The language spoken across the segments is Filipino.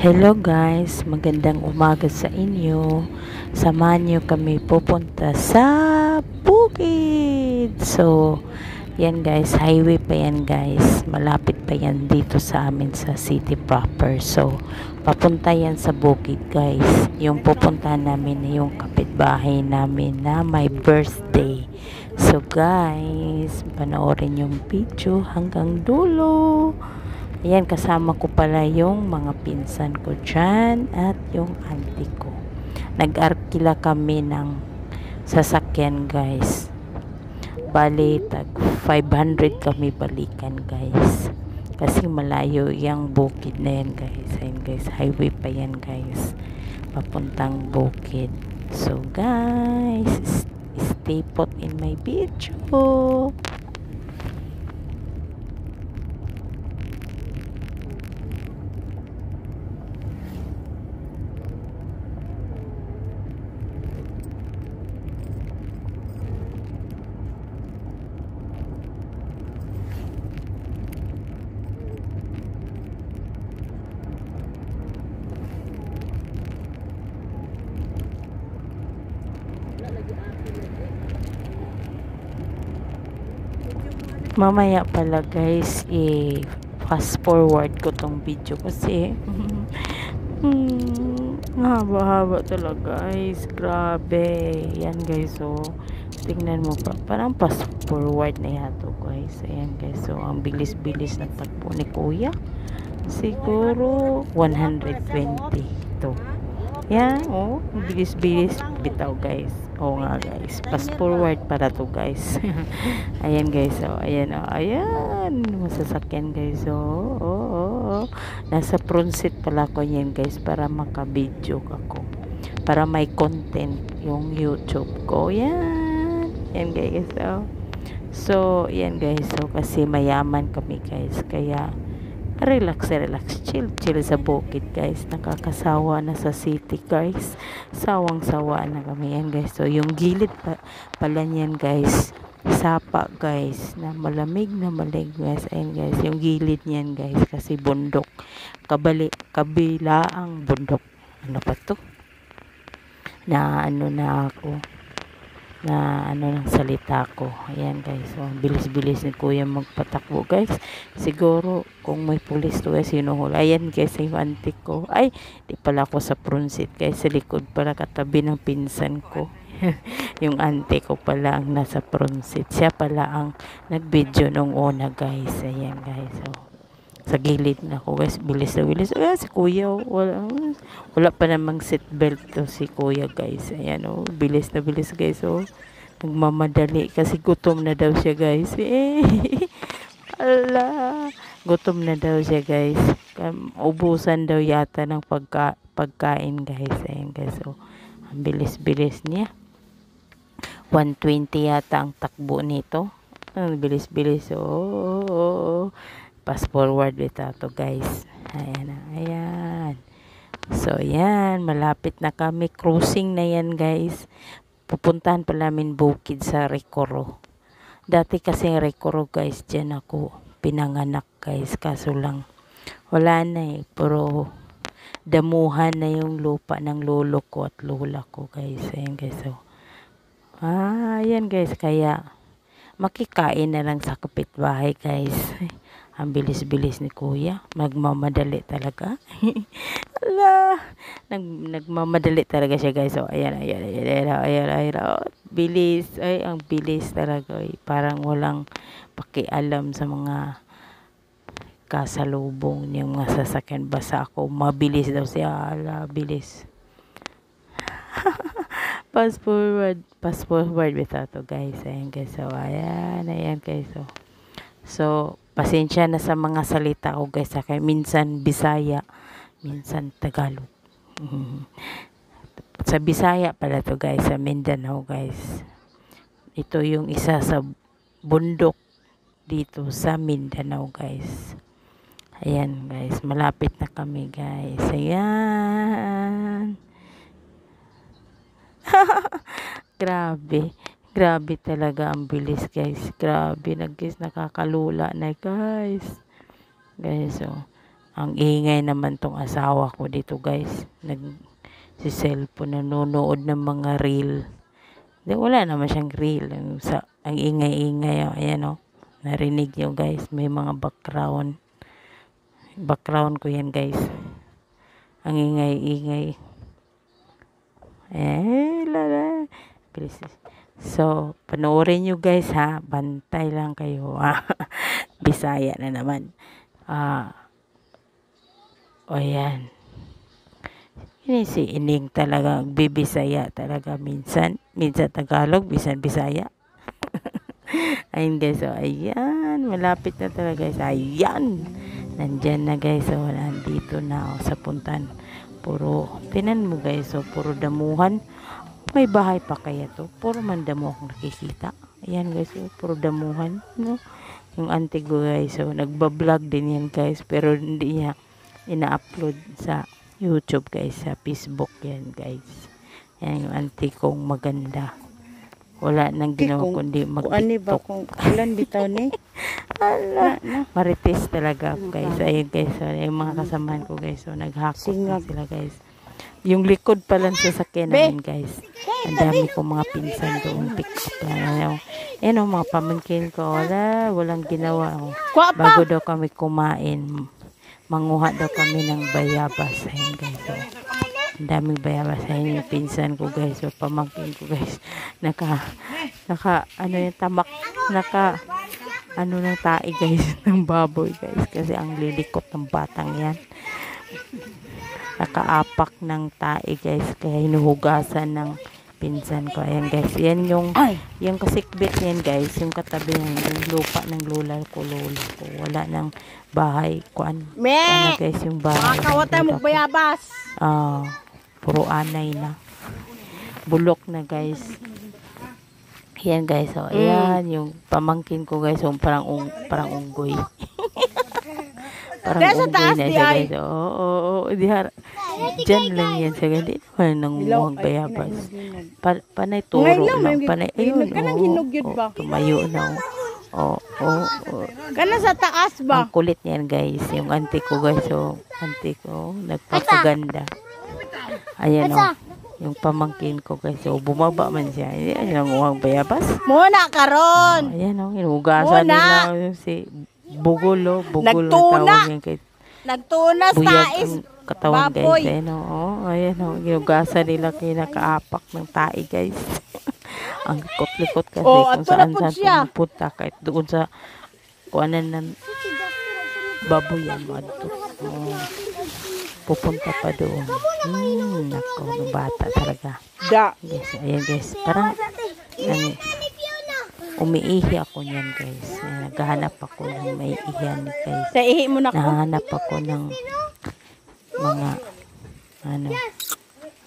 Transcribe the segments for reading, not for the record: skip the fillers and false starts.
Hello guys, magandang umaga sa inyo. Samahan niyo kami pupunta sa bukid. So, yan guys, highway pa yan guys. Malapit pa yan dito sa amin sa city proper. So, papunta yan sa bukid guys. Yung pupuntahan namin na yung kapitbahay namin na may birthday. So guys, panoorin yung video hanggang dulo. Ayan, kasama ko pala yung mga pinsan ko dyan at yung auntie ko. Nag-arkila kami ng sasakyan guys. Bali, tag 500 kami balikan guys. Kasi malayo yung bukid na yan guys. Ayan guys, highway pa yan guys. Papuntang bukid. So guys, stay put in my video. Mamaya pala guys, fast forward ko tong video kasi haba-haba talaga guys. Grabe. Yan guys, so tingnan mo pa. Parang fast forward na yato guys. Ayan guys, so ang bilis-bilis ng takbo ni kuya. Siguro 120 to. Yan, oh, bilis-bilis bitaw guys. Oo nga guys, fast forward para to guys. Ayan guys, oh, ayan, oh, ayan, masasakyan guys, oh. Nasa front seat pala ko yan guys para makabidyo ako. Para may content yung YouTube ko. Yan, yan guys, oh. So, yan guys, so kasi mayaman kami guys, kaya relax, chill sa bukid guys. Nakakasawa na sa city guys. Sawang-sawa na kami yan guys. So yung gilid pala niyan guys, sapa guys, na malamig guys. Ayan guys, yung gilid niyan guys, kasi bundok. Kabilaang bundok. Ano pa to? Na ano na ako, na ano ng salita ko. Ayan guys, so bilis-bilis ni kuya magpatakbo guys. Siguro kung may pulis to guys, hinuhuli. Ayan guys, yung auntie ko, ay di pala ako sa front seat guys, sa likod pala, katabi ng pinsan ko. Yung auntie ko pala ang nasa front seat, siya pala ang nag-video nung una guys. Ayan guys, so sa gilid na ako guys, bilis na bilis. Si kuya, wala pa namang seatbelt to si kuya guys. Ayan, oh, bilis na bilis guys, oh. Nagmamadali kasi gutom na daw siya guys. Ala, gutom na daw siya guys. Ubusan daw yata ng pagkain guys. Ayan guys, oh, ang bilis-bilis niya. 120 yata ang takbo nito. Ang bilis-bilis, oh. Fast forward dito to guys. Ayan. So yan, malapit na kami, cruising na yan guys. Pupuntahan pa namin bukid sa Recoro. Dati kasi Recoro guys, dyan ako pinanganak guys, kaso lang wala na pero damuhan na yung lupa ng lolo ko at lola ko guys. Ayan guys, so ayan guys, kaya makikain na lang sa kapitbahay guys. Ang bilis-bilis ni kuya, magmamadali talaga. Ala, nagmamadali talaga siya guys. So ayan, oh, bilis, ay ang bilis talaga, ay parang walang pakialam sa mga kasalubong niyang mga sasakyan. Basta ako, mabilis daw siya. Ala, bilis. Fast forward bitaw to guys. Ayan guys, so ayan guys, so pasensya na sa mga salita ko guys, kaya minsan Bisaya, minsan Tagalog. Sa Bisaya pala to guys, sa Mindanao guys. Ito yung isa sa bundok dito sa Mindanao guys. Ayan guys, malapit na kami guys. Ayan. Grabe talaga ang bilis guys. Grabe na guys, nakakalula na guys. Guys, so Ang ingay naman tong asawa ko dito guys. Si cellphone nanonood ng mga reel. Di, wala naman siyang reel. Ang ingay-ingay. Ayan o. Narinig nyo guys. May mga background. Background ko yan guys. Ang ingay-ingay. Lala. So, panoorin nyo guys ha. Bantay lang kayo. Bisaya na naman. O yan. Ini si Ining talaga. Bibisaya talaga minsan. Minsan Tagalog, minsan Bisaya. Ayun guys. So, ayan. Malapit na talaga guys. Ayan. Nandyan na guys. So, nandito na sa puntan. Tinan mo guys. So, puro damuhan. May bahay pa kaya to. Puro man damo akong nakikita. Ayan guys. So, puro damuhan. No? Yung auntie ko guys. So, nagbablog din yan guys. Pero hindi niya ina-upload sa YouTube guys. Sa Facebook yan guys. Yan yung auntie kong maganda. Wala nang ginawa kundi mag-tiktok. Kung ilan bitaw ni? Marites talaga guys. Ayun guys. So, yung mga kasamahan ko guys. So, naghakot na sila guys. Yung likod pa lang sa sakyan namin guys. Ang dami ko mga pinsan doon. Pick up lang. Yan o mga pamangkin ko. Walang ginawa. Bago daw kami kumain. Manguha daw kami ng bayabas. Ayun guys. So, ang daming bayabas. Ayun yung pinsan ko guys. So, pamangkin ko guys. Ano yung tamak. Ng tae guys. Ng baboy guys. Kasi ang lilikot ng batang yan. Nakaapak ng tae guys. Kaya hinuhugasan ng pinsan ko. Ayan guys. Yan yung kasikbit yan guys. Yung katabi ng lupa ng lola ko. Wala ng bahay. Kuan guys yung bahay. Makakawata mo bayabas. Puro anay na. Bulok na guys. Yan guys. So, ayan yung pamangkin ko guys. So, parang unggoy. Parang unggoy na siya guys. Oo. Diyan lang yan sa ganda. Hindi naman nangunguhang bayabas. Panay turo lang. Panay, ayun. Tumayo na. Kana sa taas ba? Ang kulit niyan guys. Yung auntie ko guys. So, auntie ko nagpapaganda. Ayan o. Yung pamangkin ko guys. So, bumaba man siya. Hindi niya nangunguhang bayabas. Muna karon. Ayan o. Hinugasan nila. Si Bugol o. Nagtunas tais. Katawan baboy. Guys. Ayan o. Hinugasan nila kaya nakaapak ng tae guys. Ang likot-likot kasi kung saan pumunta. Kahit doon sa kuanan ng baboy yan. Pupunta pa doon. Nako, ng bata talaga. Guys, ayan guys. Parang umiihi ako niyan guys. Naghahanap ako ng may ihihan guys. Sa ihi mo na ko? Nahanap ako ng mga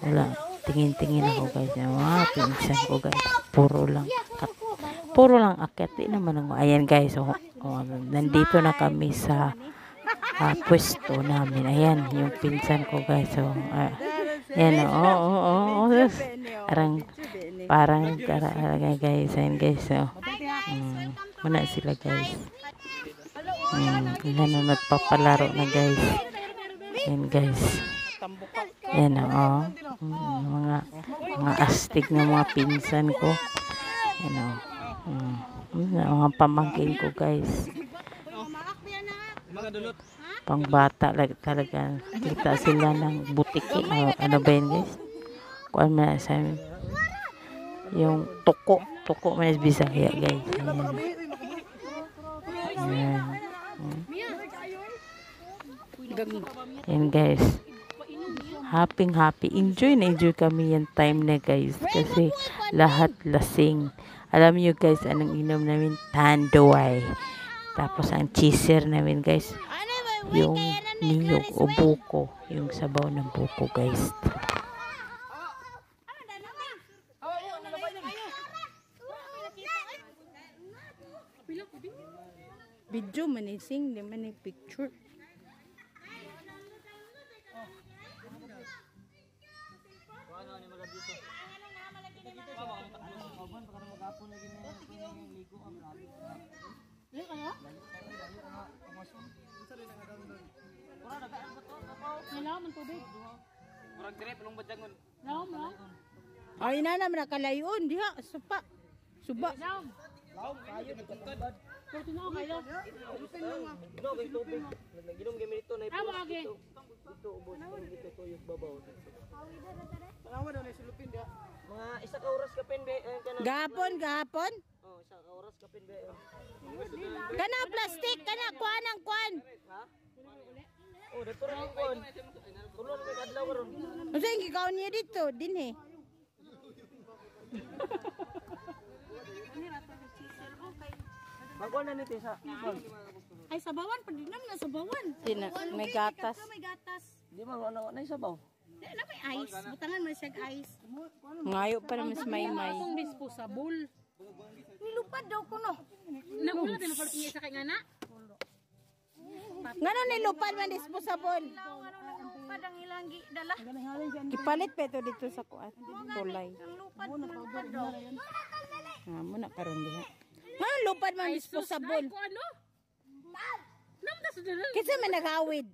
wala. Tingin-tingin ako guys. Pinsan ko guys. Puro lang akyat. Di naman ako. Ayan guys. Nandito na kami sa pwesto namin. Ayan. Yung pinsan ko guys. Ayan. Parang guys. Ayan guys. Muna sila guys. Ayan. Nagpapalaro na guys. Ayan guys. Ayan mga astig na mga pinsan ko. Ayan mga pamangkin ko guys. Pang bata talaga. Kita sila ng butiki. Ano ba yun guys? Kuan man sa yung tuko man Bisaya guys. Ayan guys. Happy. Enjoy kami yung time na guys. Kasi lahat lasing. Alam nyo guys, anong inom namin? Tanduay. Tapos ang cheeser namin guys. Yung niyog o buko. Yung sabaw ng buko guys. Video manising, di man picture. Murag dire pulong badyangon. Ay na naman nakalayon diha supa. Suba. Laom kayo nagtutod. No, kay tubig. Naginom kami dito na ito. Dito ubos dito tuyok babaw. Tanawa daw na silupin dia. Mga isa ka oras ka pen be kana. Gapon. Oh, isa ka oras ka pen be. Kana plastic kana kuan ang kuan. Ha? Oh, dito rin kon. Tulong kay kadlaw karon. Unsa ang gikaon niya dito dinhi? Magkuan na nito sa. Ay sabawan padinam na sabawan. May gatas. Di man ano na sabaw. Di na may ice. Butangan man siya ice. Ngayo pa naman sa may. Akong disposable. Nilupad daw ko no. Nauna din pala sa kay ngana. Ngano nilupad man disposable. Lupad ang ilang dala. Kipalit pa ito dito sa kuan. Tulay. Lupad daw. Muna karon diha. Ngano lupad man disposable. Ko ano? Namda sa dala. Kinsa man nagawid?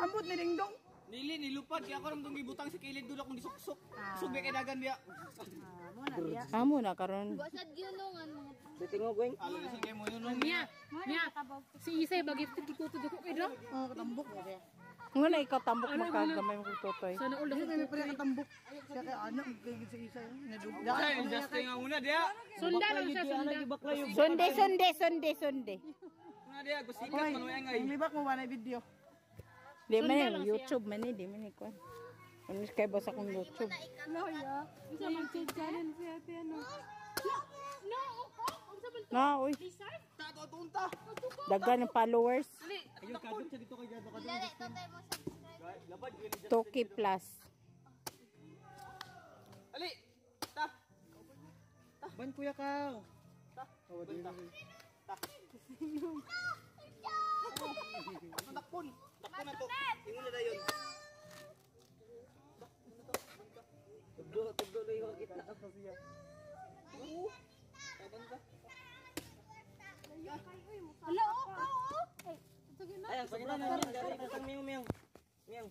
Ambot ni dingdong. Nili nilupad kaya ako ramdong gibutang sa kilid dula kung disuksok. Sugbe kay dagan biya. Amo na karon. Bitingo gweng. Alo sa kay mo yun no. Nya. Si Isay bagit tikuto ko kay daw. Ngano ikaw tambok makagamay mo kung totoy. Sana ulo ko. Ay, just nga una dia. Sundan lang siya sundan. Sunday. Una dia gusikat man way ngay. Libak mo ba na video? Di man YouTube man di man kuan. Ano kay basa kong YouTube. Isa man challenge si ate ano. No. Na oy. Tato tunta. Daghan ng followers. Ayun kadto sa dito kay Jado kadto. Labad yun. 2K plus. Ali. Ta. Ban kuya ka. Takpon. Takpon na to. Ingon na dayon. Tugdo lay ko kita ako siya. Ay, sobra na yan. Dari pasang miyong. Miyong.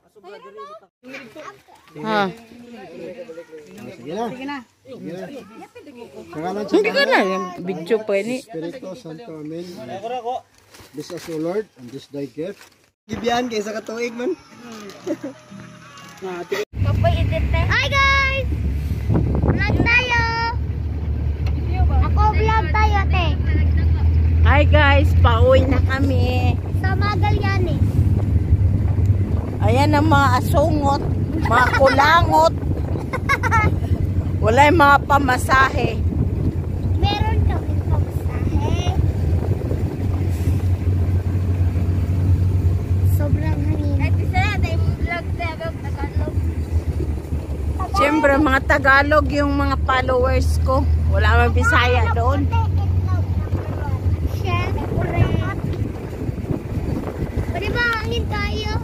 Sobra diri butang. Ha. Sige na. Hindi ka na yung video pa ni. Espiritu Santo Amen. Ako. This is O Lord and this thy gift. Gibiyan kay sa katuig man. Hi guys! Vlog tayo! Ako vlog tayo, te. Hi guys, pauwi na kami. Sa Magallanes. Ayan ang mga asungot, mga kulangot. Wala yung mga pamasahe. Meron kami pamasahe. Sobrang hangin. At isa na tayo vlog tayo, Tagalog. Siyempre, mga Tagalog yung mga followers ko. Wala mang Bisaya doon. Siyempre. Pwede ba hangin tayo?